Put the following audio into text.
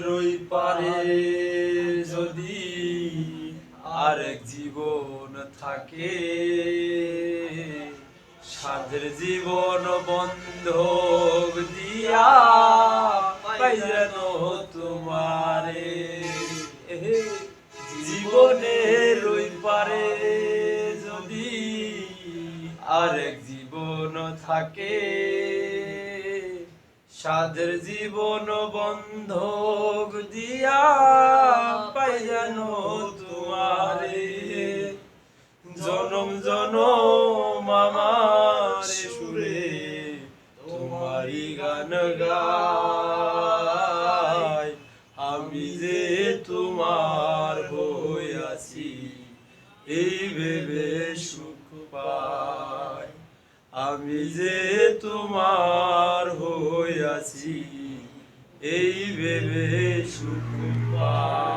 রই পারে যদি আরেক জীবন থাকে, সাধের জীবন বন্ধক দিয়া পাই যেন তোমারে। জীবনের রই পারে যদি আরেক জীবন থাকে, সাধের জীবন বন্ধক দিয়া পাই যেন তোমারে। জনম জনম আমার সুরে তোমারি গান গাই, আমি যে তোমার হইয়াছি এই ভেবে সুখ পাই। আমি যে তোমার হইয়াছি এই ভেবে সুখ পাই।